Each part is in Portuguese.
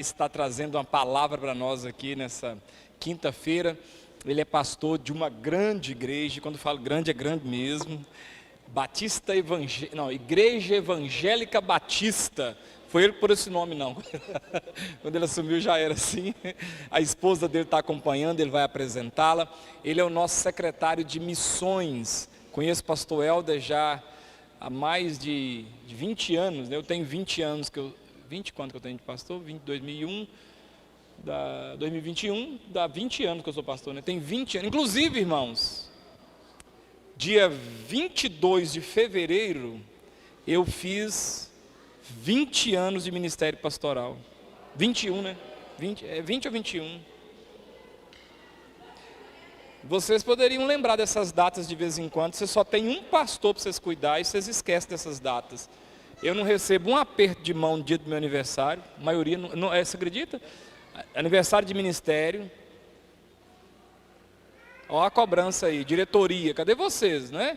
Está trazendo uma palavra para nós aqui nessa quinta-feira. Ele é pastor de uma grande igreja, quando falo grande, é grande mesmo. Igreja Evangélica Batista. Foi ele por esse nome, não. Quando ele assumiu já era assim. A esposa dele está acompanhando, ele vai apresentá-la. Ele é o nosso secretário de missões. Conheço o pastor Helder já há mais de 20 anos, né? Eu tenho 20 anos que eu... 20 quanto que eu tenho de pastor? 2001, 2021, dá 20 anos que eu sou pastor, né? Tem 20 anos. Inclusive, irmãos, dia 22 de fevereiro, eu fiz 20 anos de ministério pastoral. 21, né? 20 ou 21. Vocês poderiam lembrar dessas datas de vez em quando. Você só tem um pastor para vocês cuidar e vocês esquecem dessas datas. Eu não recebo um aperto de mão no dia do meu aniversário. A maioria, não, você acredita? Aniversário de ministério. Olha a cobrança aí, diretoria. Cadê vocês, né?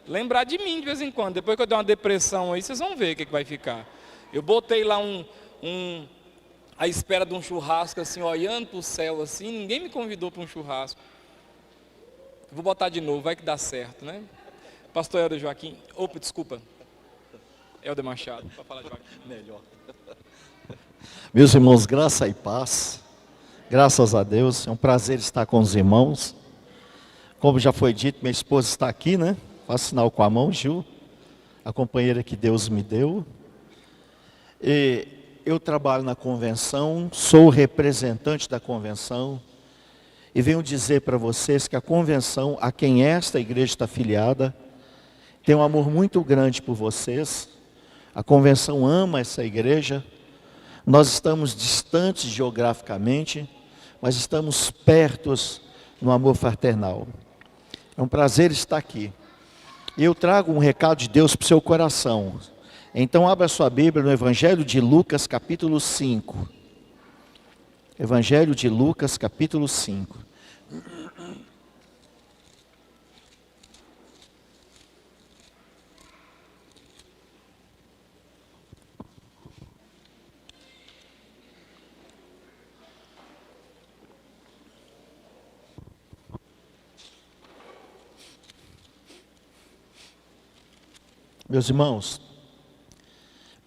Lembrar de mim de vez em quando. Depois que eu der uma depressão aí, vocês vão ver o que vai ficar. Eu botei lá à espera de um churrasco, assim, olhando para o céu, assim. Ninguém me convidou para um churrasco. Vou botar de novo, vai que dá certo, né? Pastor Helder Joaquim. Opa, desculpa. Helder Machado, para falar Joaquim. Melhor. Meus irmãos, graça e paz. Graças a Deus, é um prazer estar com os irmãos. Como já foi dito, minha esposa está aqui, né? Faço sinal com a mão, Gil, a companheira que Deus me deu. E eu trabalho na convenção, sou representante da convenção. E venho dizer para vocês que a convenção, a quem esta igreja está afiliada, tem um amor muito grande por vocês. A convenção ama essa igreja. Nós estamos distantes geograficamente, mas estamos pertos no amor fraternal. É um prazer estar aqui. E eu trago um recado de Deus para o seu coração. Então abra sua Bíblia no Evangelho de Lucas, capítulo 5. Evangelho de Lucas, capítulo 5. Meus irmãos,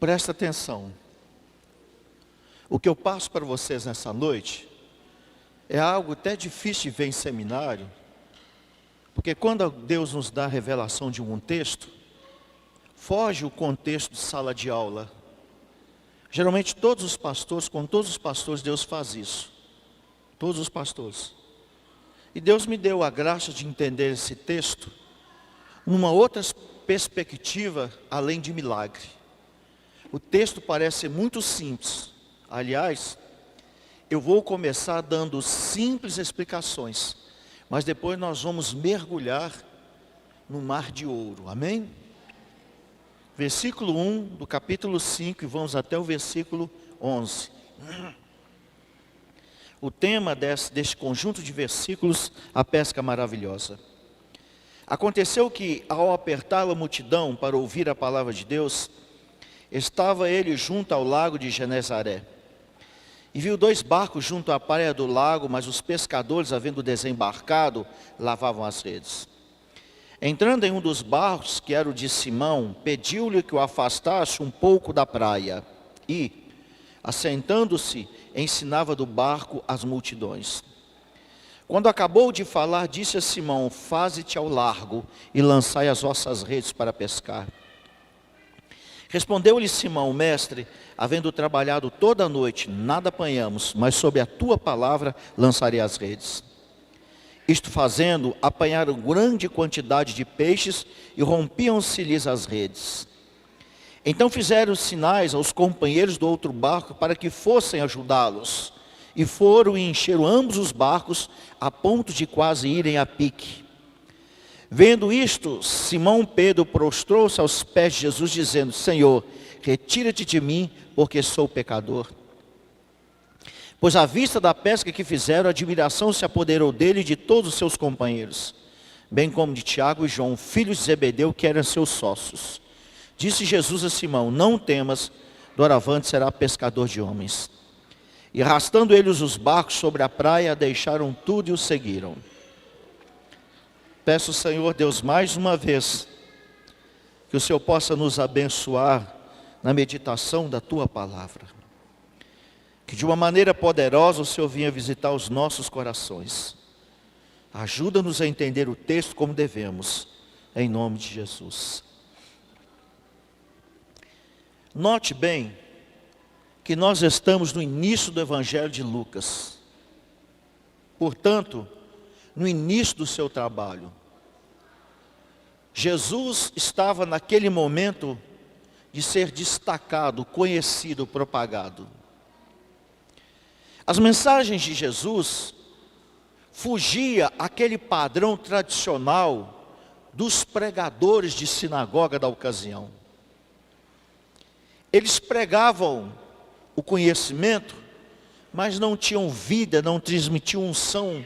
presta atenção. O que eu passo para vocês nessa noite é algo até difícil de ver em seminário, porque quando Deus nos dá a revelação de um texto, foge o contexto de sala de aula. Geralmente todos os pastores, com todos os pastores, Deus faz isso. Todos os pastores. E Deus me deu a graça de entender esse texto numa outra perspectiva além de milagre. O texto parece muito simples. Aliás, eu vou começar dando simples explicações, mas depois nós vamos mergulhar no mar de ouro. Amém? Versículo 1 do capítulo 5 e vamos até o versículo 11. O tema deste conjunto de versículos, a pesca maravilhosa. Aconteceu que, ao apertar a multidão para ouvir a palavra de Deus, estava ele junto ao lago de Genezaré. E viu 2 barcos junto à praia do lago, mas os pescadores, havendo desembarcado, lavavam as redes. Entrando em um dos barcos, que era o de Simão, pediu-lhe que o afastasse um pouco da praia. E, assentando-se, ensinava do barco as multidões. Quando acabou de falar, disse a Simão: faze-te ao largo e lançai as vossas redes para pescar. Respondeu-lhe Simão: mestre, havendo trabalhado toda a noite, nada apanhamos, mas sob a tua palavra lançarei as redes. Isto fazendo, apanharam grande quantidade de peixes e rompiam-se-lhes as redes. Então fizeram sinais aos companheiros do outro barco para que fossem ajudá-los. E foram e encheram ambos os barcos, a ponto de quase irem a pique. Vendo isto, Simão Pedro prostrou-se aos pés de Jesus, dizendo: Senhor, retira-te de mim, porque sou pecador. Pois à vista da pesca que fizeram, a admiração se apoderou dele e de todos os seus companheiros, bem como de Tiago e João, filhos de Zebedeu, que eram seus sócios. Disse Jesus a Simão: não temas, doravante será pescador de homens. E arrastando eles os barcos sobre a praia, deixaram tudo e o seguiram. Peço, Senhor Deus, mais uma vez, que o Senhor possa nos abençoar na meditação da Tua palavra. Que de uma maneira poderosa o Senhor venha visitar os nossos corações. Ajuda-nos a entender o texto como devemos, em nome de Jesus. Note bem que nós estamos no início do Evangelho de Lucas. Portanto, no início do seu trabalho. Jesus estava naquele momento de ser destacado, conhecido, propagado. As mensagens de Jesus fugia aquele padrão tradicional dos pregadores de sinagoga da ocasião. Eles pregavam o conhecimento, mas não tinham vida, não transmitiam unção,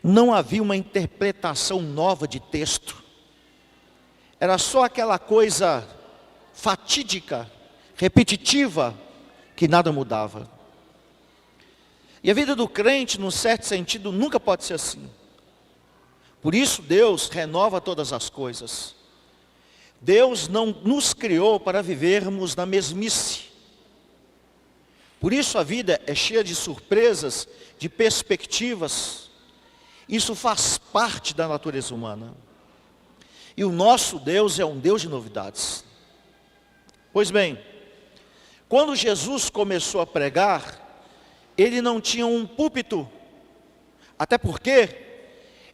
não havia uma interpretação nova de texto. Era só aquela coisa fatídica, repetitiva, que nada mudava. E a vida do crente, num certo sentido, nunca pode ser assim. Por isso Deus renova todas as coisas. Deus não nos criou para vivermos na mesmice. Por isso a vida é cheia de surpresas, de perspectivas. Isso faz parte da natureza humana. E o nosso Deus é um Deus de novidades. Pois bem, quando Jesus começou a pregar, ele não tinha um púlpito, até porque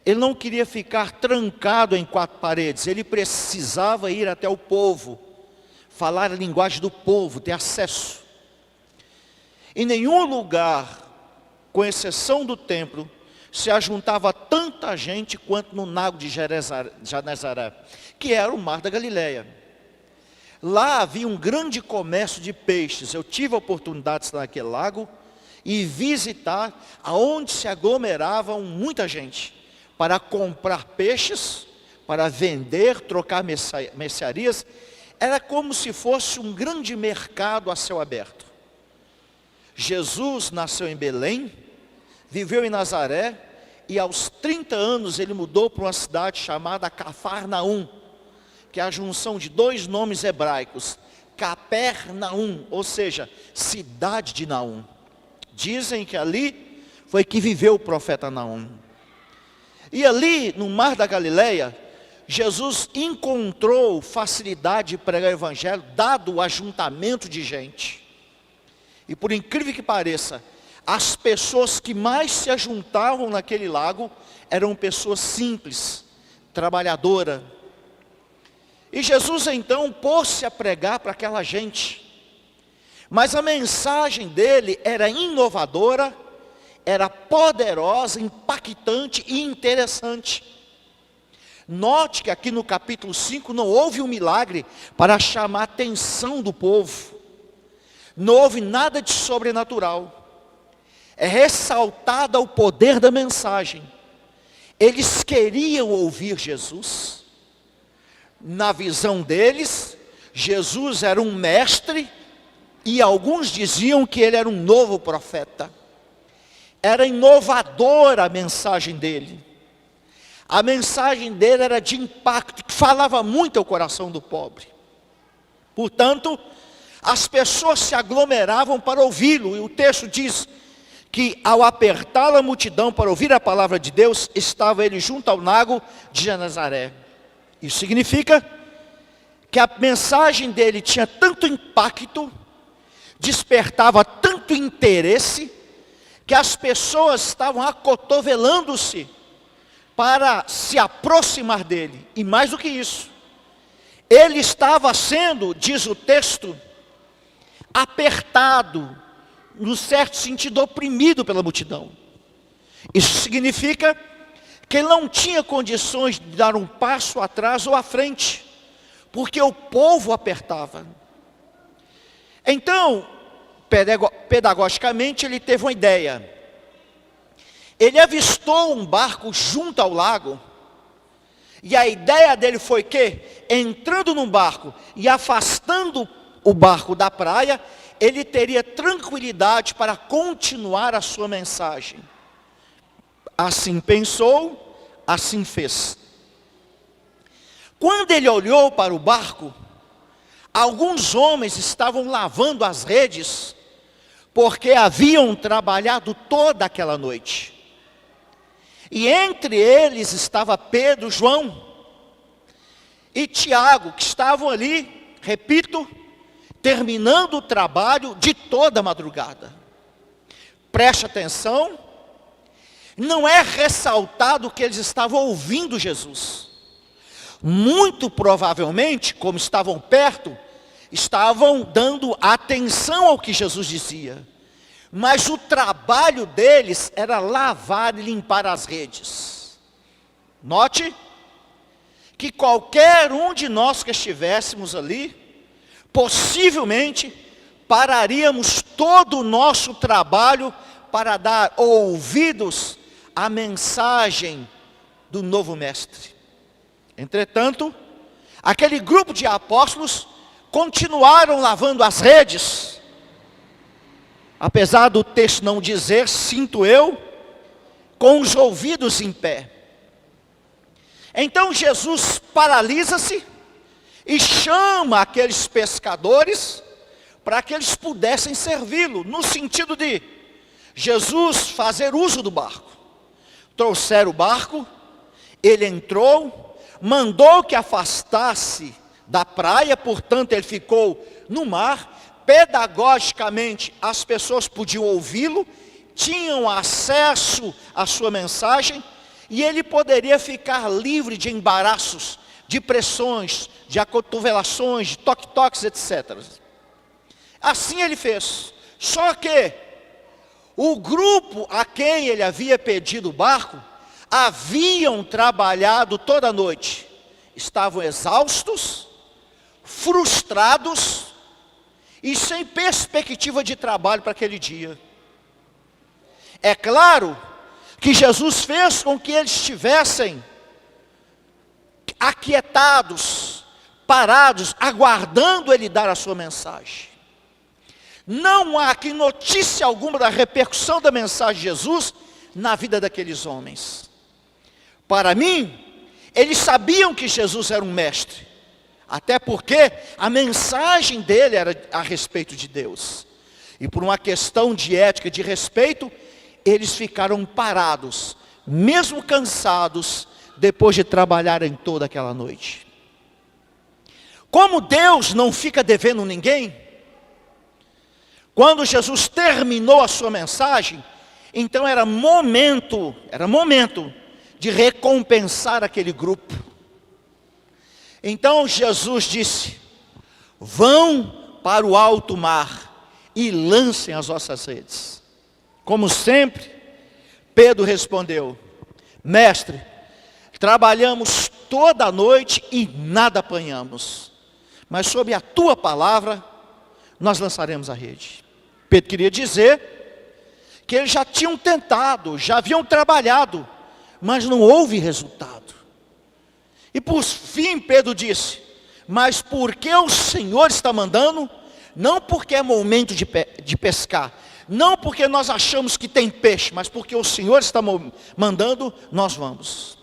ele não queria ficar trancado em quatro paredes, ele precisava ir até o povo, falar a linguagem do povo, ter acesso. Em nenhum lugar, com exceção do templo, se ajuntava tanta gente quanto no lago de Genezaré, que era o mar da Galileia. Lá havia um grande comércio de peixes. Eu tive a oportunidade de estar naquele lago e visitar aonde se aglomeravam muita gente para comprar peixes, para vender, trocar mercearias. Era como se fosse um grande mercado a céu aberto. Jesus nasceu em Belém, viveu em Nazaré, e aos 30 anos ele mudou para uma cidade chamada Cafarnaum, que é a junção de dois nomes hebraicos, Capernaum, ou seja, cidade de Naum. Dizem que ali foi que viveu o profeta Naum. E ali, no mar da Galileia, Jesus encontrou facilidade de pregar o evangelho, dado o ajuntamento de gente. E por incrível que pareça, as pessoas que mais se ajuntavam naquele lago eram pessoas simples, trabalhadoras. E Jesus então pôs-se a pregar para aquela gente. Mas a mensagem dele era inovadora, era poderosa, impactante e interessante. Note que aqui no capítulo 5 não houve um milagre para chamar a atenção do povo. Não houve nada de sobrenatural. É ressaltado o poder da mensagem. Eles queriam ouvir Jesus. Na visão deles, Jesus era um mestre, e alguns diziam que ele era um novo profeta. Era inovadora a mensagem dele. A mensagem dele era de impacto, que falava muito ao coração do pobre. Portanto, as pessoas se aglomeravam para ouvi-lo, e o texto diz que ao apertar a multidão para ouvir a palavra de Deus, estava ele junto ao lago de Genezaré. Isso significa que a mensagem dele tinha tanto impacto, despertava tanto interesse, que as pessoas estavam acotovelando-se para se aproximar dele. E mais do que isso, ele estava sendo, diz o texto, apertado, no certo sentido, oprimido pela multidão. Isso significa que ele não tinha condições de dar um passo atrás ou à frente, porque o povo apertava. Então, pedagogicamente, ele teve uma ideia. Ele avistou um barco junto ao lago, e a ideia dele foi que, entrando num barco e afastando o barco da praia, ele teria tranquilidade para continuar a sua mensagem. Assim pensou, assim fez. Quando ele olhou para o barco, alguns homens estavam lavando as redes, porque haviam trabalhado toda aquela noite. E entre eles estava Pedro, João e Tiago, que estavam ali, repito, terminando o trabalho de toda a madrugada. Preste atenção, não é ressaltado que eles estavam ouvindo Jesus. Muito provavelmente, como estavam perto, estavam dando atenção ao que Jesus dizia. Mas o trabalho deles era lavar e limpar as redes. Note que qualquer um de nós que estivéssemos ali, possivelmente pararíamos todo o nosso trabalho para dar ouvidos à mensagem do novo mestre. Entretanto, aquele grupo de apóstolos continuaram lavando as redes, apesar do texto não dizer, sinto eu, com os ouvidos em pé. Então Jesus paralisa-se e chama aqueles pescadores para que eles pudessem servi-lo, no sentido de Jesus fazer uso do barco. Trouxeram o barco, ele entrou, mandou que afastasse da praia, portanto ele ficou no mar. Pedagogicamente as pessoas podiam ouvi-lo, tinham acesso à sua mensagem, e ele poderia ficar livre de embaraços, de pressões, de acotovelações, de toque-toques, etc. Assim ele fez. Só que o grupo a quem ele havia pedido o barco, haviam trabalhado toda a noite. Estavam exaustos, frustrados e sem perspectiva de trabalho para aquele dia. É claro que Jesus fez com que eles estivessem aquietados, parados, aguardando ele dar a sua mensagem. Não há aqui notícia alguma da repercussão da mensagem de Jesus na vida daqueles homens. Para mim, eles sabiam que Jesus era um mestre, até porque a mensagem dele era a respeito de Deus. E por uma questão de ética, de respeito, eles ficaram parados, mesmo cansados, depois de trabalharem toda aquela noite. Como Deus não fica devendo ninguém, quando Jesus terminou a sua mensagem, então era momento de recompensar aquele grupo. Então Jesus disse: vão para o alto mar e lancem as vossas redes. Como sempre, Pedro respondeu: mestre, trabalhamos toda a noite e nada apanhamos, mas sob a tua palavra nós lançaremos a rede. Pedro queria dizer que eles já tinham tentado, já haviam trabalhado, mas não houve resultado. E por fim Pedro disse: mas porque o Senhor está mandando, não porque é momento de pescar, não porque nós achamos que tem peixe, mas porque o Senhor está mandando, nós vamos.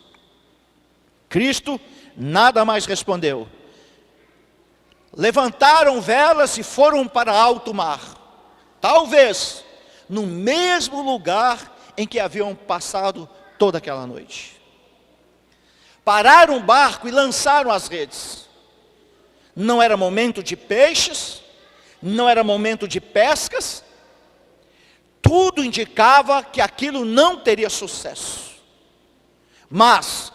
Cristo nada mais respondeu. Levantaram velas e foram para alto mar, talvez no mesmo lugar em que haviam passado toda aquela noite. Pararam o barco e lançaram as redes. Não era momento de peixes, não era momento de pescas. Tudo indicava que aquilo não teria sucesso. Mas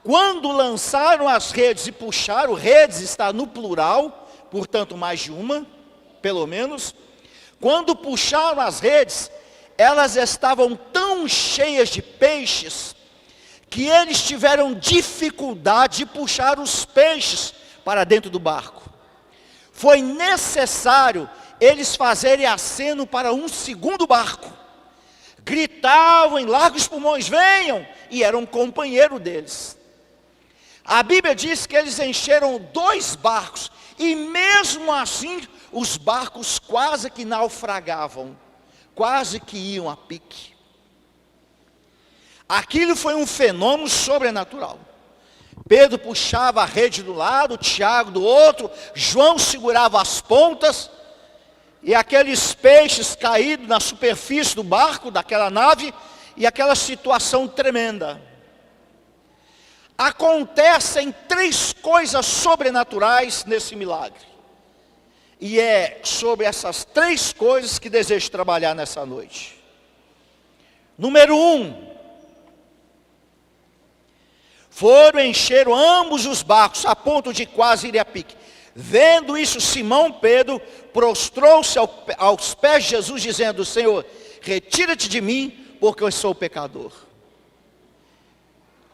quando lançaram as redes e puxaram, redes está no plural, portanto mais de uma, pelo menos. Quando puxaram as redes, elas estavam tão cheias de peixes, que eles tiveram dificuldade de puxar os peixes para dentro do barco. Foi necessário eles fazerem aceno para um segundo barco. Gritavam em largos pulmões: venham! E era um companheiro deles. A Bíblia diz que eles encheram 2 barcos E mesmo assim, os barcos quase que naufragavam, quase que iam a pique. Aquilo foi um fenômeno sobrenatural. Pedro puxava a rede do lado, Tiago do outro, João segurava as pontas, e aqueles peixes caídos na superfície do barco, daquela nave, e aquela situação tremenda. Acontecem 3 coisas sobrenaturais nesse milagre. E é sobre essas 3 coisas que desejo trabalhar nessa noite. Número 1. Foram encher ambos os barcos, a ponto de quase ir a pique. Vendo isso, Simão Pedro prostrou-se aos pés de Jesus, dizendo: Senhor, retira-te de mim, porque eu sou pecador.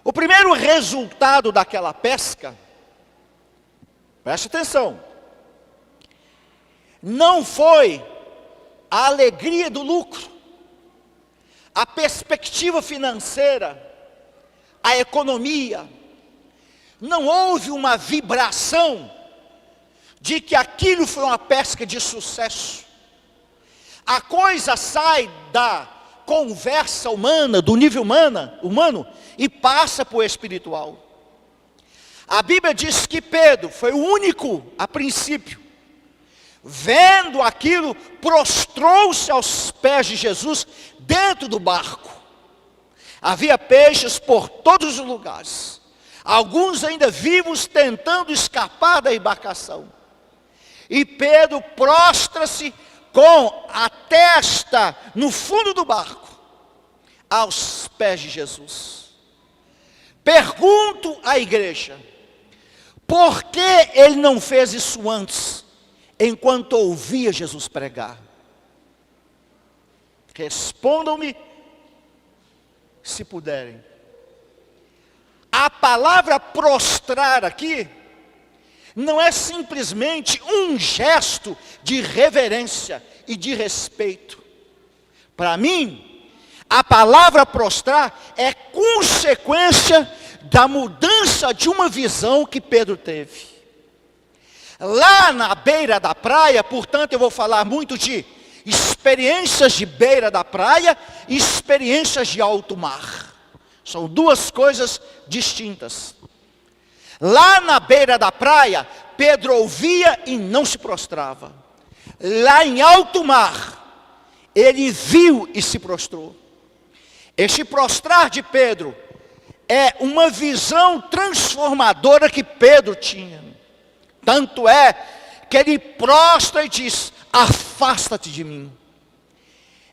O primeiro resultado daquela pesca, preste atenção, não foi a alegria do lucro, a perspectiva financeira, a economia. Não houve uma vibração de que aquilo foi uma pesca de sucesso. A coisa sai da conversa humana, do nível humano, e passa para o espiritual. A Bíblia diz que Pedro foi o único, a princípio, vendo aquilo, prostrou-se aos pés de Jesus dentro do barco. Havia peixes por todos os lugares, alguns ainda vivos tentando escapar da embarcação. E Pedro prostra-se com a testa no fundo do barco, aos pés de Jesus. Pergunto à igreja, por que ele não fez isso antes, enquanto ouvia Jesus pregar? Respondam-me, se puderem. A palavra prostrar aqui não é simplesmente um gesto de reverência e de respeito. Para mim, a palavra prostrar é consequência da mudança de uma visão que Pedro teve. Lá na beira da praia, portanto, eu vou falar muito de experiências de beira da praia e experiências de alto mar. São 2 coisas distintas. Lá na beira da praia, Pedro ouvia e não se prostrava. Lá em alto mar, ele viu e se prostrou. Este prostrar de Pedro é uma visão transformadora que Pedro tinha. Tanto é que ele prostra e diz: afasta-te de mim.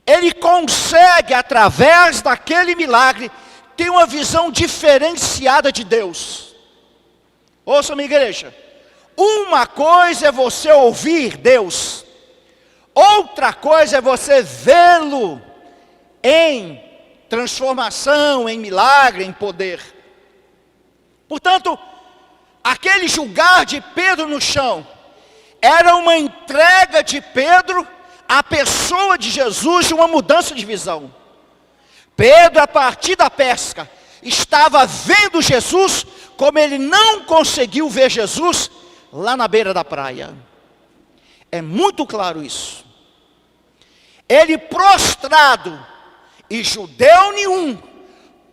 Ele consegue, através daquele milagre, ter uma visão diferenciada de Deus. Ouça, minha igreja, uma coisa é você ouvir Deus, outra coisa é você vê-lo em transformação, em milagre, em poder. Portanto, aquele julgar de Pedro no chão era uma entrega de Pedro à pessoa de Jesus, uma mudança de visão. Pedro, a partir da pesca, estava vendo Jesus como ele não conseguiu ver Jesus lá na beira da praia. É muito claro isso. Ele prostrado, e judeu nenhum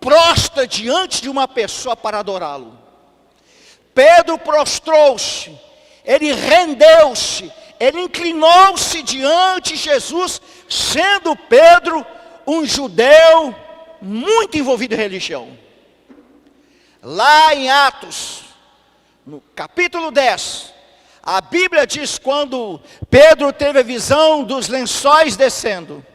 prostra diante de uma pessoa para adorá-lo. Pedro prostrou-se, ele rendeu-se, ele inclinou-se diante de Jesus, sendo Pedro um judeu muito envolvido em religião. Lá em Atos, no capítulo 10, a Bíblia diz, quando Pedro teve a visão dos lençóis descendo,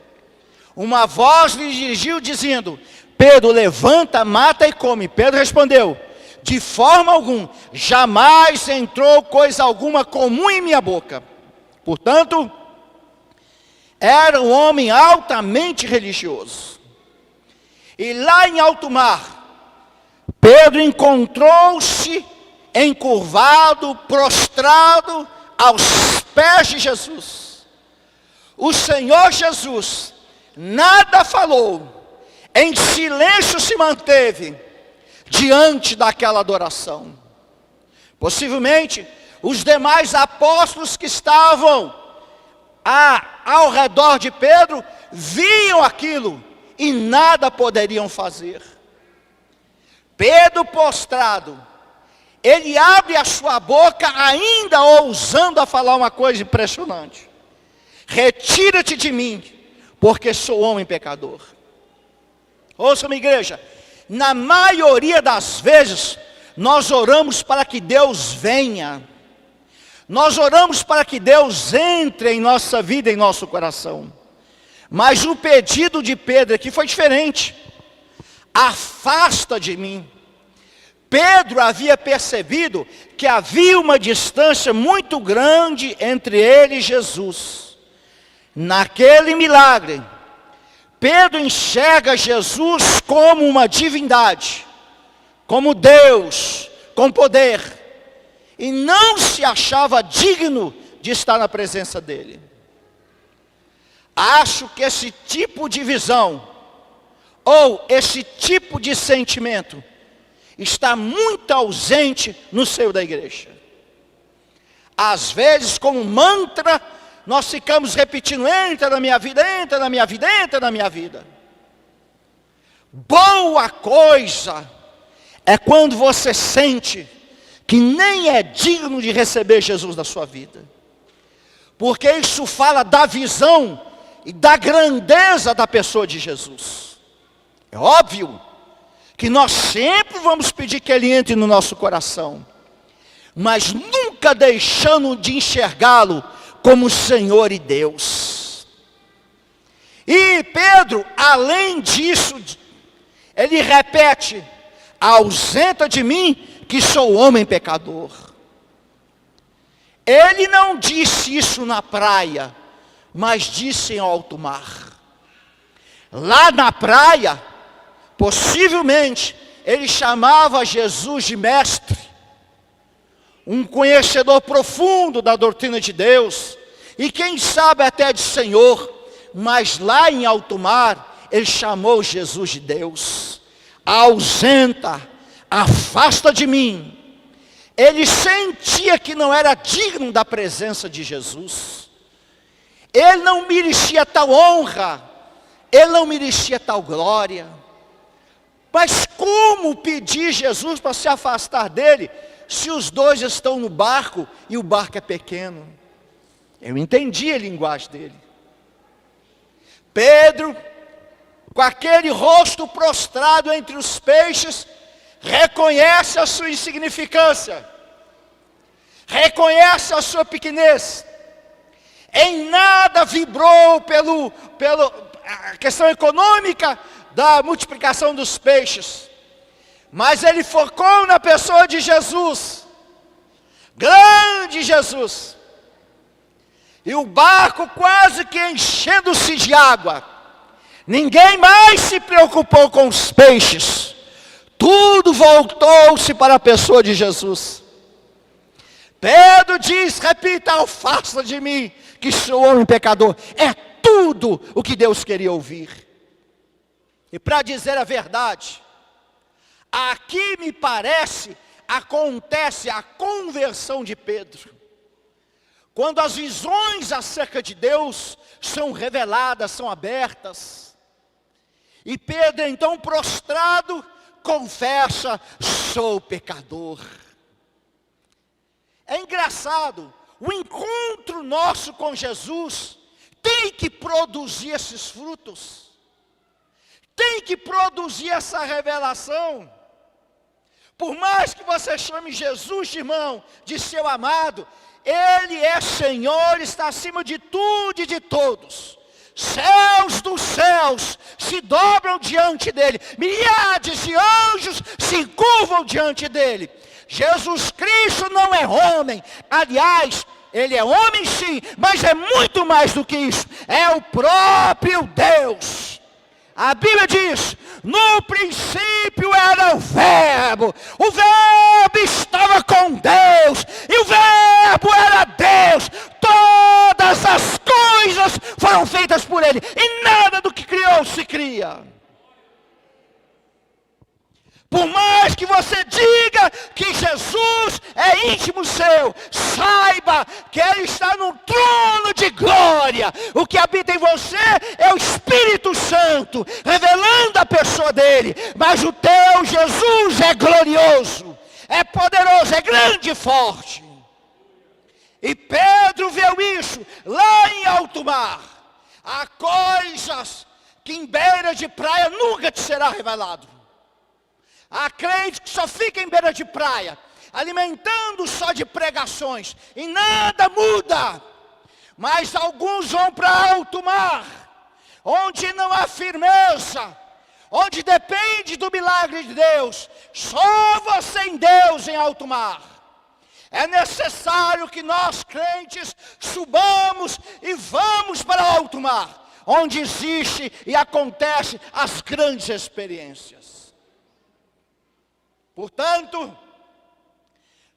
uma voz lhe dirigiu dizendo: Pedro, levanta, mata e come. Pedro respondeu: de forma alguma, jamais entrou coisa alguma comum em minha boca. Portanto, era um homem altamente religioso. E lá em alto mar, Pedro encontrou-se encurvado, prostrado aos pés de Jesus. O Senhor Jesus nada falou, em silêncio se manteve diante daquela adoração. Possivelmente os demais apóstolos que estavam ao redor de Pedro, viam aquilo e nada poderiam fazer. Pedro prostrado, ele abre a sua boca ainda ousando a falar uma coisa impressionante: retira-te de mim, porque sou homem pecador. Ouça, minha igreja, na maioria das vezes, nós oramos para que Deus venha, nós oramos para que Deus entre em nossa vida, em nosso coração. Mas o pedido de Pedro aqui foi diferente: afasta de mim. Pedro havia percebido que havia uma distância muito grande entre ele e Jesus. Naquele milagre, Pedro enxerga Jesus como uma divindade, como Deus, com poder, e não se achava digno de estar na presença dele. Acho que esse tipo de visão, ou esse tipo de sentimento, está muito ausente no seio da igreja. Às vezes, como mantra, nós ficamos repetindo: entra na minha vida, entra na minha vida, entra na minha vida. Boa coisa é quando você sente que nem é digno de receber Jesus na sua vida, porque isso fala da visão e da grandeza da pessoa de Jesus. É óbvio que nós sempre vamos pedir que Ele entre no nosso coração, mas nunca deixando de enxergá-lo como Senhor e Deus. E Pedro, além disso, ele repete: ausenta de mim, que sou homem pecador. Ele não disse isso na praia, mas disse em alto mar. Lá na praia, possivelmente, ele chamava Jesus de mestre, um conhecedor profundo da doutrina de Deus, e quem sabe até de Senhor. Mas lá em alto mar, ele chamou Jesus de Deus. Ausenta, afasta de mim. Ele sentia que não era digno da presença de Jesus. Ele não merecia tal honra, ele não merecia tal glória. Mas como pedir Jesus para se afastar dele, se os dois estão no barco e o barco é pequeno? Eu entendi a linguagem dele. Pedro, com aquele rosto prostrado entre os peixes, reconhece a sua insignificância, reconhece a sua pequenez. Em nada vibrou pela questão econômica da multiplicação dos peixes, mas ele focou na pessoa de Jesus, grande Jesus, e o barco quase que enchendo-se de água. Ninguém mais se preocupou com os peixes, tudo voltou-se para a pessoa de Jesus. Pedro diz, repita: afasta de mim, que sou homem pecador. É tudo o que Deus queria ouvir. E para dizer a verdade, aqui me parece, acontece a conversão de Pedro. Quando as visões acerca de Deus são reveladas, são abertas. E Pedro, então, prostrado, confessa: sou pecador. É engraçado, o encontro nosso com Jesus tem que produzir esses frutos, tem que produzir essa revelação. Por mais que você chame Jesus de irmão, de seu amado, Ele é Senhor, está acima de tudo e de todos. Céus dos céus se dobram diante dEle, milhares de anjos se curvam diante dEle. Jesus Cristo não é homem, aliás, Ele é homem sim, mas é muito mais do que isso, é o próprio Deus. A Bíblia diz: no princípio era o Verbo estava com Deus, e o Verbo era Deus. Todas as coisas foram feitas por Ele, e nada do que criou se cria. Por mais que você diga que Jesus é íntimo seu, saiba que Ele está no trono de glória. O que habita em você é o Espírito Santo, revelando a pessoa dele. Mas o teu Jesus é glorioso, é poderoso, é grande e forte. E Pedro viu isso lá em alto mar. Há coisas que em beira de praia nunca te será revelado. Há crentes que só ficam em beira de praia, alimentando só de pregações, e nada muda. Mas alguns vão para alto mar, onde não há firmeza, onde depende do milagre de Deus. Só você em Deus em alto mar. É necessário que nós crentes subamos e vamos para alto mar, onde existe e acontece as grandes experiências. Portanto,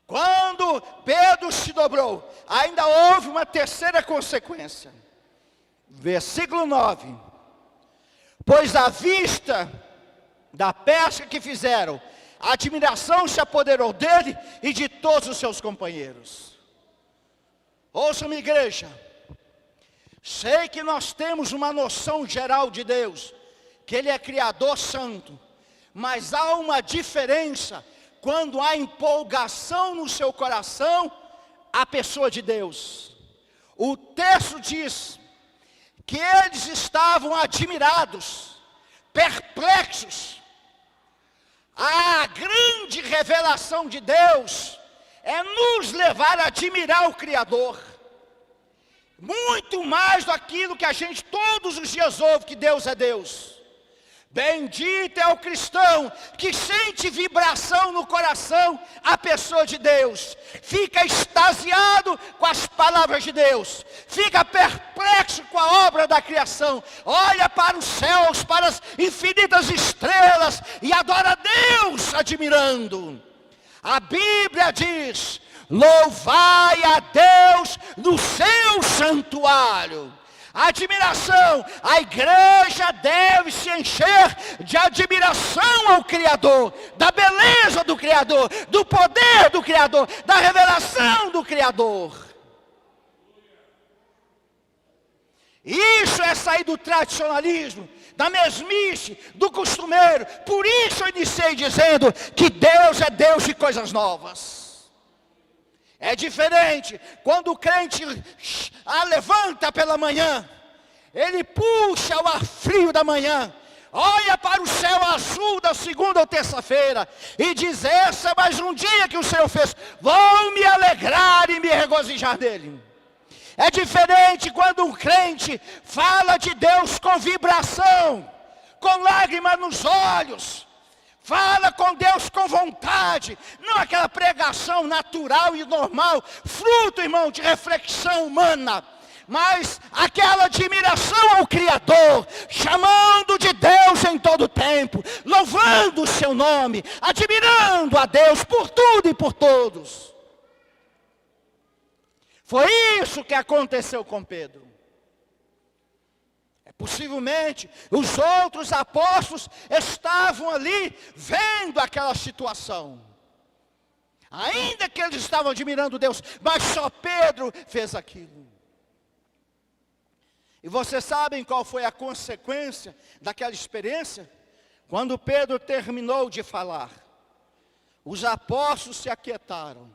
quando Pedro se dobrou, ainda houve uma terceira consequência. Versículo 9. Pois à vista da pesca que fizeram, a admiração se apoderou dele e de todos os seus companheiros. Ouça-me, igreja. Sei que nós temos uma noção geral de Deus, que Ele é Criador Santo. Mas há uma diferença quando há empolgação no seu coração a pessoa de Deus. O texto diz que eles estavam admirados, perplexos. A grande revelação de Deus é nos levar a admirar o Criador. Muito mais do aquilo que a gente todos os dias ouve que Deus é Deus. Bendito é o cristão que sente vibração no coração a pessoa de Deus. Fica extasiado com as palavras de Deus. Fica perplexo com a obra da criação. Olha para os céus, para as infinitas estrelas e adora a Deus admirando. A Bíblia diz: louvai a Deus no seu santuário. Admiração, a igreja deve se encher de admiração ao Criador, da beleza do Criador, do poder do Criador, da revelação do Criador. Isso é sair do tradicionalismo, da mesmice, do costumeiro. Por isso eu iniciei dizendo que Deus é Deus de coisas novas. É diferente quando o crente levanta pela manhã, ele puxa o ar frio da manhã, olha para o céu azul da segunda ou terça-feira e diz: esse é mais um dia que o Senhor fez, vou me alegrar e me regozijar dele. É diferente quando um crente fala de Deus com vibração, com lágrimas nos olhos, fala com Deus com vontade, não aquela pregação natural e normal, fruto, irmão, de reflexão humana, mas aquela admiração ao Criador, chamando de Deus em todo tempo, louvando o seu nome, admirando a Deus por tudo e por todos. Foi isso que aconteceu com Pedro. Possivelmente, os outros apóstolos estavam ali vendo aquela situação. Ainda que eles estavam admirando Deus, mas só Pedro fez aquilo. E vocês sabem qual foi a consequência daquela experiência? Quando Pedro terminou de falar, os apóstolos se aquietaram.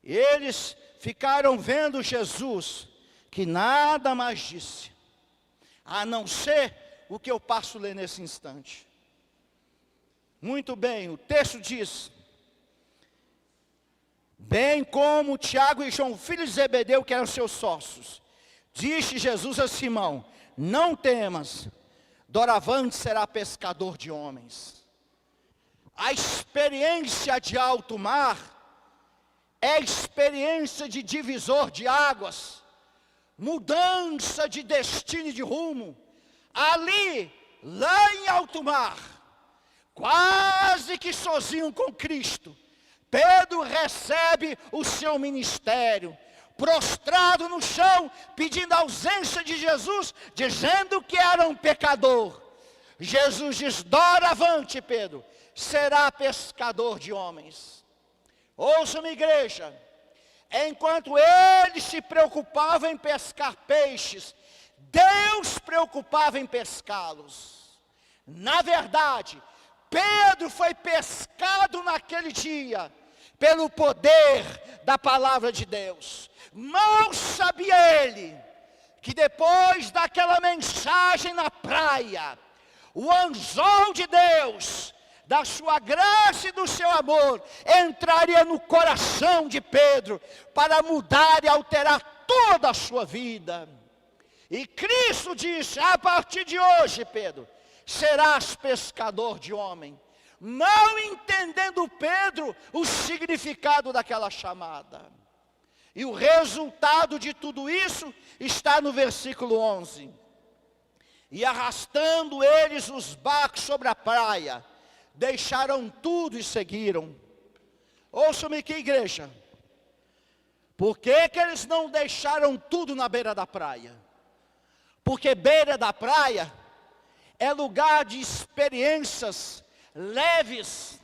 Eles ficaram vendo Jesus, que nada mais disse, a não ser o que eu passo a ler nesse instante. Muito bem, o texto diz: bem como Tiago e João, filhos de Zebedeu, que eram seus sócios, disse Jesus a Simão: não temas, doravante será pescador de homens. A experiência de alto mar é experiência de divisor de águas, mudança de destino e de rumo. Ali, lá em alto mar, quase que sozinho com Cristo, Pedro recebe o seu ministério, prostrado no chão, pedindo a ausência de Jesus, dizendo que era um pecador. Jesus diz: doravante, Pedro, será pescador de homens. Ouça-me, igreja, enquanto ele se preocupava em pescar peixes, Deus preocupava em pescá-los. Na verdade, Pedro foi pescado naquele dia pelo poder da palavra de Deus. Mal sabia ele que depois daquela mensagem na praia, o anzol de Deus, da sua graça e do seu amor, entraria no coração de Pedro para mudar e alterar toda a sua vida. E Cristo disse: a partir de hoje, Pedro, serás pescador de homem. Mal entendendo Pedro o significado daquela chamada. E o resultado de tudo isso está no versículo 11. E arrastando eles os barcos sobre a praia, deixaram tudo e seguiram. Ouça-me aqui, igreja. Por que que eles não deixaram tudo na beira da praia? Porque beira da praia é lugar de experiências leves.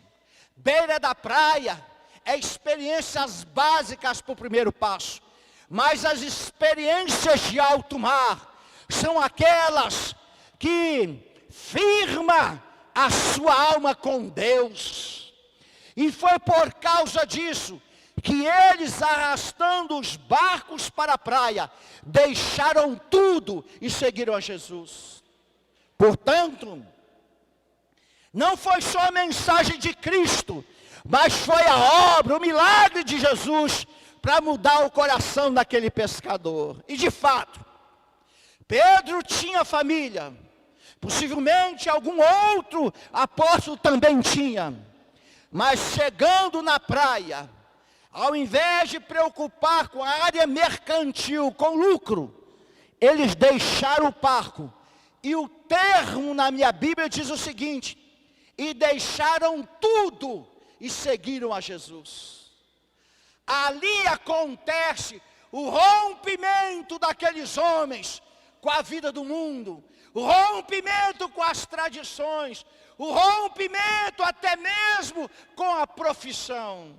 Beira da praia é experiências básicas para o primeiro passo. Mas as experiências de alto mar são aquelas que firma a sua alma com Deus. E foi por causa disso que eles, arrastando os barcos para a praia, deixaram tudo e seguiram a Jesus. Portanto, não foi só a mensagem de Cristo, mas foi a obra, o milagre de Jesus para mudar o coração daquele pescador. E de fato, Pedro tinha família, possivelmente algum outro apóstolo também tinha, mas chegando na praia, ao invés de preocupar com a área mercantil, com lucro, eles deixaram o barco. E o termo na minha Bíblia diz o seguinte: e deixaram tudo e seguiram a Jesus. Ali acontece o rompimento daqueles homens com a vida do mundo, o rompimento com as tradições, o rompimento até mesmo com a profissão.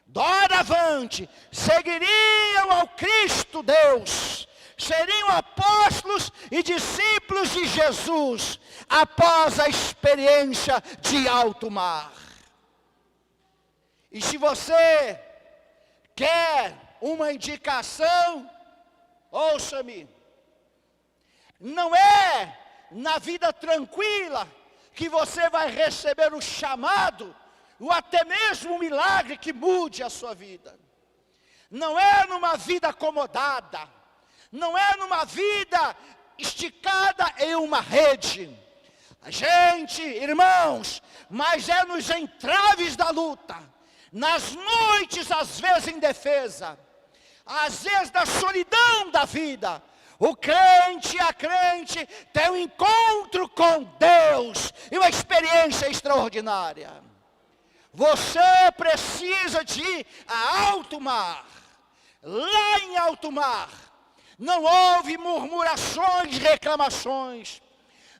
Doravante, seguiriam ao Cristo Deus, seriam apóstolos e discípulos de Jesus, após a experiência de alto mar. E se você quer uma indicação, ouça-me, não é na vida tranquila que você vai receber o chamado, ou até mesmo um milagre que mude a sua vida. Não é numa vida acomodada, não é numa vida esticada em uma rede. A gente, irmãos, mas é nos entraves da luta, nas noites às vezes indefesa, às vezes da solidão da vida, o crente e a crente tem um encontro com Deus e uma experiência extraordinária. Você precisa de ir a alto mar. Lá em alto mar não houve murmurações, reclamações,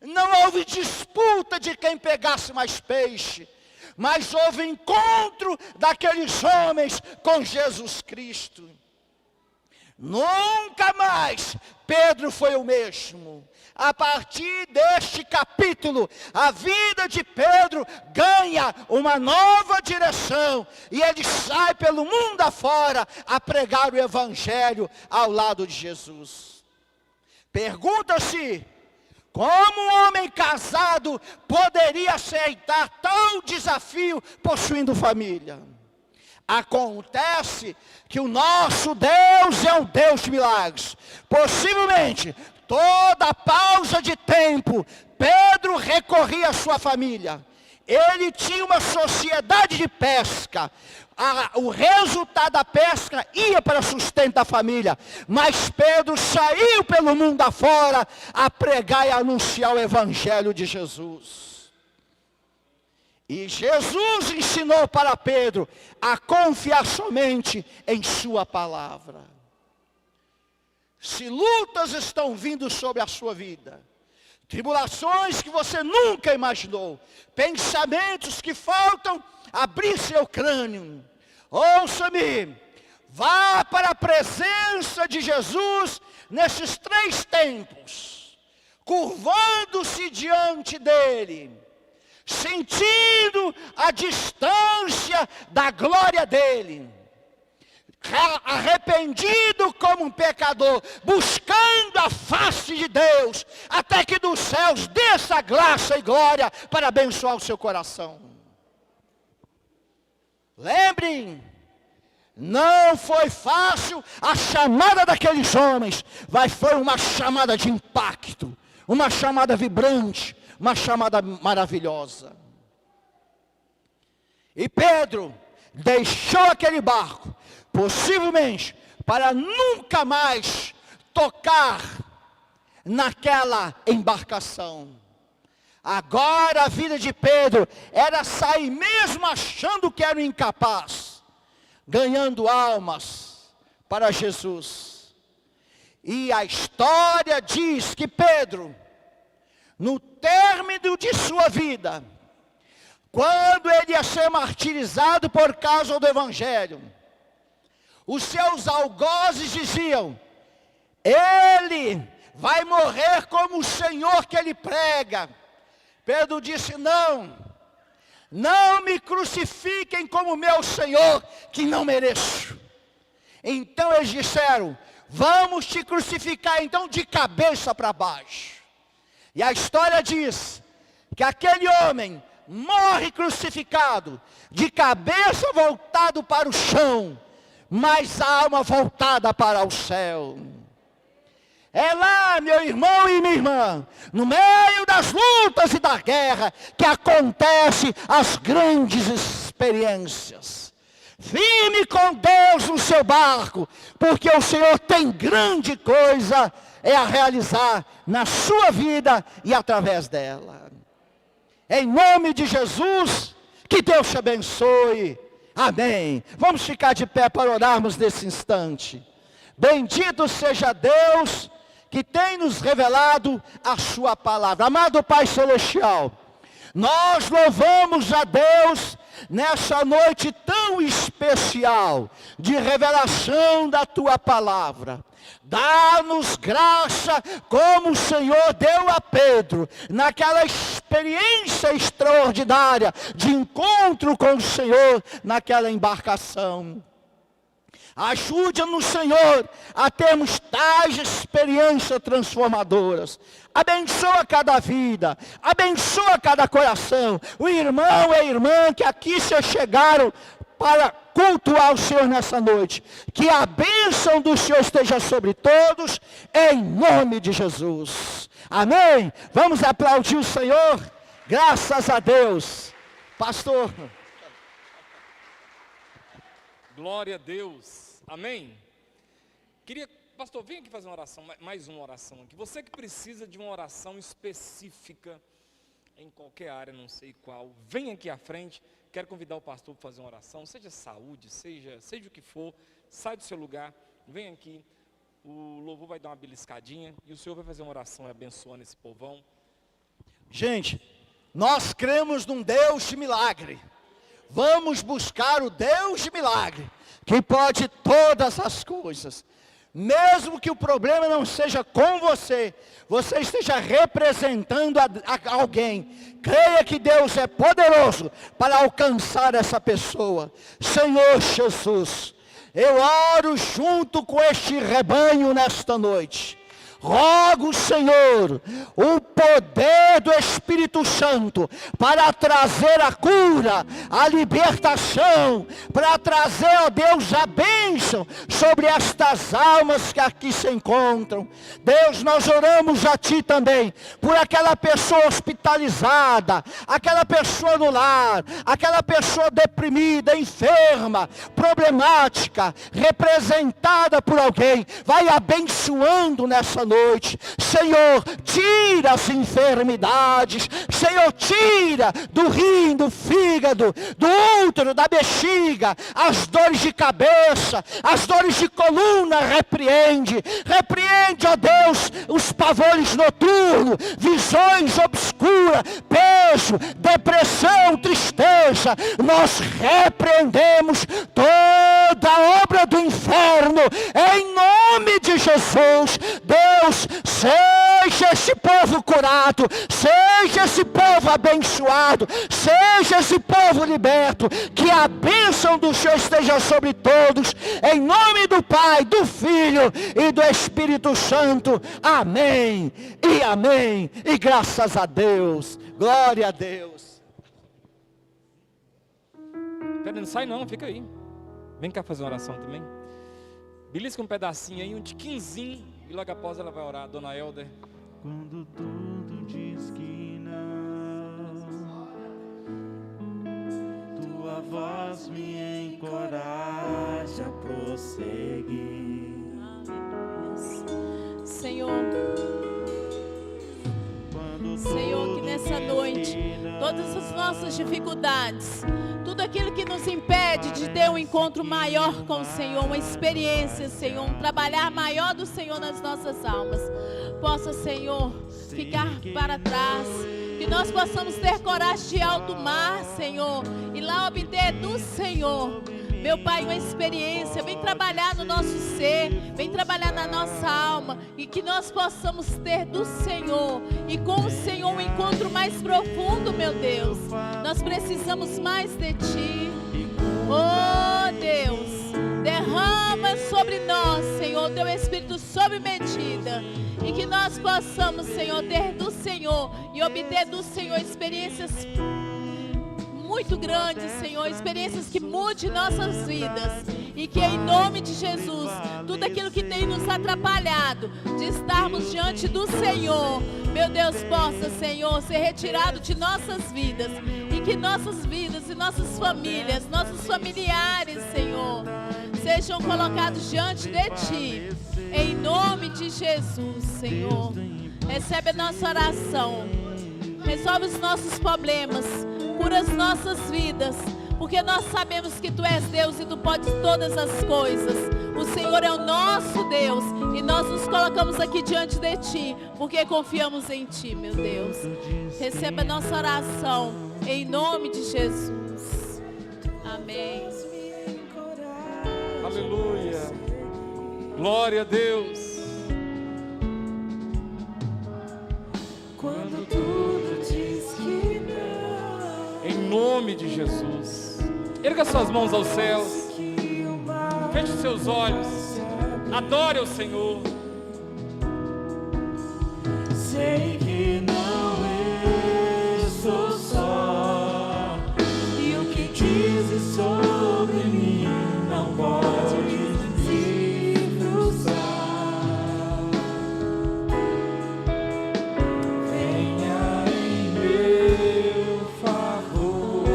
não houve disputa de quem pegasse mais peixe, mas houve encontro daqueles homens com Jesus Cristo. Nunca mais Pedro foi o mesmo. A partir deste capítulo, a vida de Pedro ganha uma nova direção. E ele sai pelo mundo afora a pregar o evangelho ao lado de Jesus. Pergunta-se, como um homem casado poderia aceitar tal desafio possuindo família? Acontece que o nosso Deus é um Deus de milagres. Possivelmente, toda pausa de tempo, Pedro recorria à sua família. Ele tinha uma sociedade de pesca. O resultado da pesca ia para o sustento da família. Mas Pedro saiu pelo mundo afora a pregar e anunciar o evangelho de Jesus. E Jesus ensinou para Pedro a confiar somente em sua palavra. Se lutas estão vindo sobre a sua vida, tribulações que você nunca imaginou, pensamentos que faltam abrir seu crânio. Ouça-me, vá para a presença de Jesus nesses 3 tempos, curvando-se diante dele, sentindo a distância da glória dele, arrependido como um pecador, buscando a face de Deus, até que dos céus desça graça e glória para abençoar o seu coração. Lembrem, não foi fácil a chamada daqueles homens, mas foi uma chamada de impacto, uma chamada vibrante, uma chamada maravilhosa. E Pedro deixou aquele barco, possivelmente para nunca mais tocar naquela embarcação. Agora a vida de Pedro era sair mesmo achando que era um incapaz, ganhando almas para Jesus. E a história diz que Pedro, no término de sua vida, quando ele ia ser martirizado por causa do Evangelho, os seus algozes diziam: ele vai morrer como o Senhor que ele prega. Pedro disse: não me crucifiquem como meu Senhor, que não mereço. Então eles disseram: vamos te crucificar então de cabeça para baixo. E a história diz que aquele homem morre crucificado, de cabeça voltado para o chão, mas a alma voltada para o céu. É lá, meu irmão e minha irmã, no meio das lutas e da guerra, que acontecem as grandes experiências. Firme com Deus no seu barco, porque o Senhor tem grande coisa a realizar na sua vida e através dela. Em nome de Jesus, que Deus te abençoe. Amém. Vamos ficar de pé para orarmos nesse instante. Bendito seja Deus que tem nos revelado a sua palavra. Amado Pai Celestial, nós louvamos a Deus nessa noite tão especial de revelação da tua palavra. Dá-nos graça como o Senhor deu a Pedro, naquela experiência extraordinária de encontro com o Senhor naquela embarcação. Ajude-nos, Senhor, a termos tais experiências transformadoras. Abençoa cada vida, abençoa cada coração. O irmão e a irmã que aqui se chegaram para cultuar o Senhor nessa noite. Que a bênção do Senhor esteja sobre todos, em nome de Jesus. Amém? Vamos aplaudir o Senhor? Graças a Deus. Pastor. Glória a Deus. Amém? Pastor, vem aqui fazer uma oração, mais uma oração aqui. Você que precisa de uma oração específica, em qualquer área, não sei qual, vem aqui à frente. Quero convidar o pastor para fazer uma oração, seja saúde, seja o que for, sai do seu lugar, vem aqui. O louvor vai dar uma beliscadinha e o Senhor vai fazer uma oração abençoando esse povão. Gente, nós cremos num Deus de milagre. Vamos buscar o Deus de milagre, que pode todas as coisas. Mesmo que o problema não seja com você, você esteja representando a alguém. Creia que Deus é poderoso para alcançar essa pessoa. Senhor Jesus, eu oro junto com este rebanho nesta noite. Rogo, Senhor, o poder do Espírito Santo para trazer a cura, a libertação, para trazer, ó Deus, a bênção sobre estas almas que aqui se encontram. Deus, nós oramos a Ti também, por aquela pessoa hospitalizada, aquela pessoa no lar, aquela pessoa deprimida, enferma, problemática, representada por alguém. Vai abençoando nessa noite. Senhor, tira as enfermidades. Senhor, tira do rim, do fígado, do útero, da bexiga, as dores de cabeça, as dores de coluna. Repreende, ó Deus, os pavores noturnos, visões obscuras, peso, depressão, tristeza. Nós repreendemos toda a obra do inferno, em nome de Jesus. Deus, seja esse povo curado, seja esse povo abençoado, seja esse povo liberto, que a bênção do Senhor esteja sobre todos, em nome do Pai, do Filho e do Espírito Santo. Amém e amém, e graças a Deus, glória a Deus. Pera, não sai não, fica aí. Vem cá fazer uma oração também. Belisca um pedacinho aí, um tiquinzinho, e logo após ela vai orar, Dona Helder. Quando tudo diz que não, tua voz me encoraja a prosseguir. Senhor, que nessa noite, todas as nossas dificuldades, tudo aquilo que nos impede de ter um encontro maior com o Senhor, uma experiência, Senhor, um trabalhar maior do Senhor nas nossas almas, possa, Senhor, ficar para trás, que nós possamos ter coragem de alto mar, Senhor, e lá obter do Senhor, meu Pai, uma experiência. Vem trabalhar no nosso ser, vem trabalhar na nossa alma, e que nós possamos ter do Senhor, e com o Senhor um encontro mais profundo, meu Deus. Nós precisamos mais de Ti. Oh Deus, derrama sobre nós, Senhor, Teu Espírito sob medida, e que nós possamos, Senhor, ter do Senhor e obter do Senhor experiências muito grandes, Senhor, experiências que mudem nossas vidas, e que em nome de Jesus, tudo aquilo que tem nos atrapalhado de estarmos diante do Senhor, meu Deus, possa, Senhor, ser retirado de nossas vidas, e que nossas vidas e nossas famílias, nossos familiares, Senhor, sejam colocados diante de Ti, em nome de Jesus, Senhor. Recebe a nossa oração, resolve os nossos problemas, cura as nossas vidas, porque nós sabemos que Tu és Deus e Tu podes todas as coisas. O Senhor é o nosso Deus, e nós nos colocamos aqui diante de Ti, porque confiamos em Ti, meu Deus. Receba a nossa oração, em nome de Jesus. Amém. Aleluia. Glória a Deus. Quando tudo diz que não, Em nome de Jesus. Erga suas mãos aos céus. Feche seus olhos. Adore ao Senhor. sei que não estou só, e o que dizes sobre mim não pode me frustrar. Venha em meu favor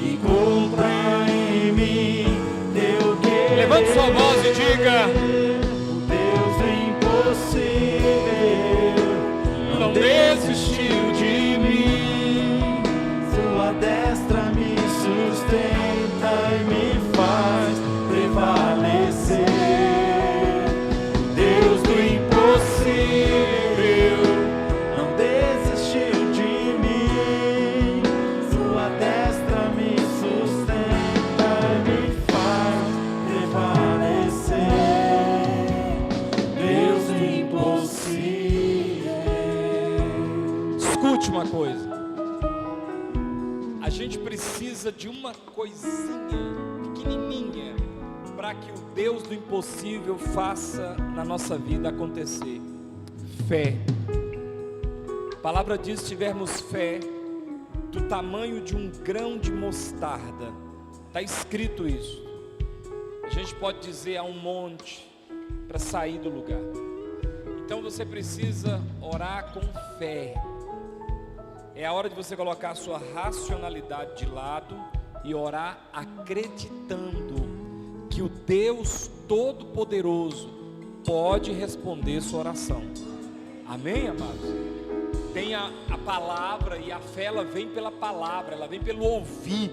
e cumpra em mim teu querer. Levante sua voz e diga: Deus do impossível não desistiu de mim. Sua destra me sustenta e me faz prevalecer. Deus do impossível não desistiu de mim. Sua destra me sustenta e me faz prevalecer. Deus do impossível. Escute uma coisa. A gente precisa de uma coisinha pequenininha para que o Deus do impossível faça na nossa vida acontecer. Fé. A palavra diz: se tivermos fé do tamanho de um grão de mostarda. Está escrito isso. A gente pode dizer a um monte para sair do lugar. Então você precisa orar com fé. É a hora de você colocar a sua racionalidade de lado e orar acreditando que o Deus Todo-Poderoso pode responder sua oração. Amém, amados? Tem a palavra, e a fé ela vem pela palavra, ela vem pelo ouvir,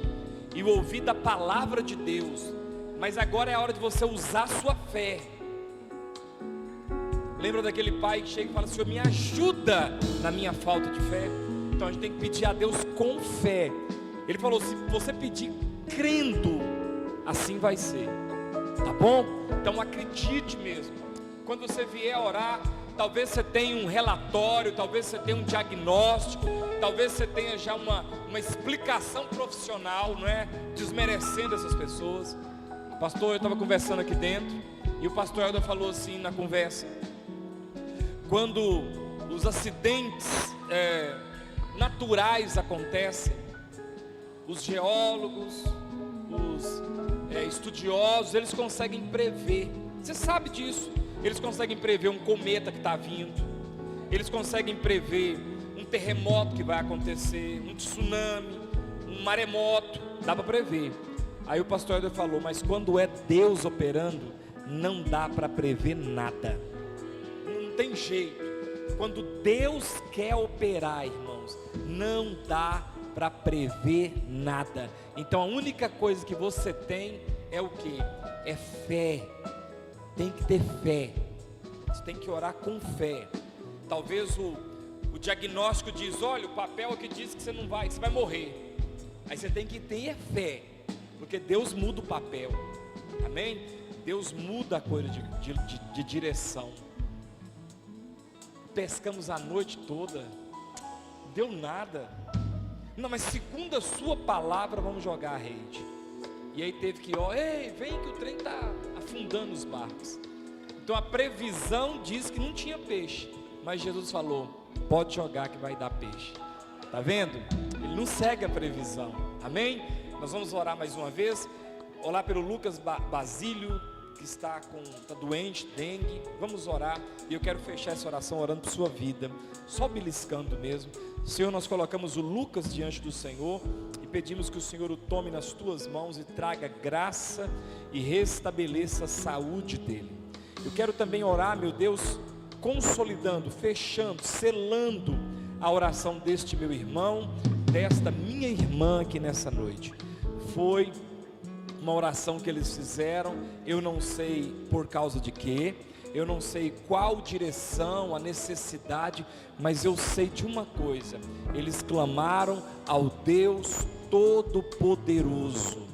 e o ouvir da palavra de Deus. Mas agora é a hora de você usar a sua fé. Lembra daquele pai que chega e fala: Senhor, me ajuda na minha falta de fé? Então a gente tem que pedir a Deus com fé. Ele falou: se você pedir crendo, assim vai ser. Tá bom? Então acredite mesmo. Quando você vier orar, talvez você tenha um relatório, talvez você tenha um diagnóstico, talvez você tenha já uma explicação profissional, não é? Desmerecendo essas pessoas. Pastor, eu estava conversando aqui dentro, e o pastor Helder falou assim na conversa: quando os acidentes naturais acontecem, os geólogos, os estudiosos, eles conseguem prever. Você sabe disso? Eles conseguem prever um cometa que está vindo, eles conseguem prever um terremoto que vai acontecer, um tsunami, um maremoto, dá para prever. Aí o pastor Helder falou: mas quando é Deus operando, não dá para prever nada, não tem jeito. Quando Deus quer operar, irmãos, não dá para prever nada. Então a única coisa que você tem é o que? É fé. Tem que ter fé. Você tem que orar com fé. Talvez o diagnóstico diz: olha, o papel aqui diz que você não vai, você vai morrer. Aí você tem que ter fé, porque Deus muda o papel. Amém? Deus muda a coisa de direção. Pescamos a noite toda, deu nada. Não, mas segundo a sua palavra vamos jogar a rede. E aí teve que, ei, vem que o trem está afundando os barcos. Então a previsão diz que não tinha peixe, mas Jesus falou: pode jogar que vai dar peixe. Tá vendo? Ele não segue a previsão. Amém? Nós vamos orar mais uma vez. Orar pelo Lucas Basílio, que está doente, dengue. Vamos orar, e eu quero fechar essa oração orando por sua vida, só beliscando mesmo. Senhor, nós colocamos o Lucas diante do Senhor e pedimos que o Senhor o tome nas tuas mãos e traga graça e restabeleça a saúde dele. Eu quero também orar, meu Deus, consolidando, fechando, selando a oração deste meu irmão, desta minha irmã aqui nessa noite. Foi uma oração que eles fizeram, eu não sei por causa de quê, eu não sei qual direção, a necessidade, mas eu sei de uma coisa: eles clamaram ao Deus Todo-Poderoso,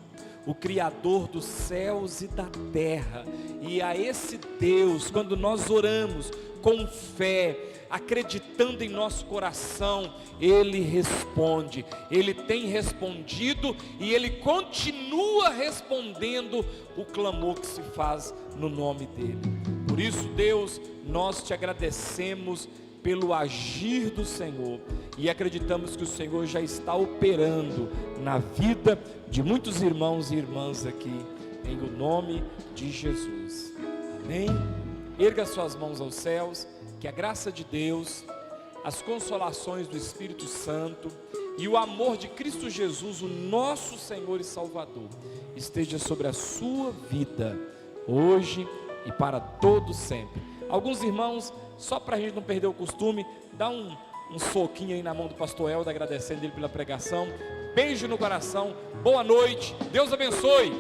o Criador dos céus e da terra. E a esse Deus, quando nós oramos com fé, acreditando em nosso coração, Ele responde. Ele tem respondido e Ele continua respondendo o clamor que se faz no nome dEle. Por isso, Deus, nós te agradecemos pelo agir do Senhor e acreditamos que o Senhor já está operando na vida de muitos irmãos e irmãs aqui, em o nome de Jesus. Amém? Erga suas mãos aos céus, que a graça de Deus, as consolações do Espírito Santo e o amor de Cristo Jesus, o nosso Senhor e Salvador, esteja sobre a sua vida, hoje e para todo sempre. Alguns irmãos, só para a gente não perder o costume, dá um soquinho aí na mão do pastor Helder, agradecendo ele pela pregação. Beijo no coração, boa noite, Deus abençoe.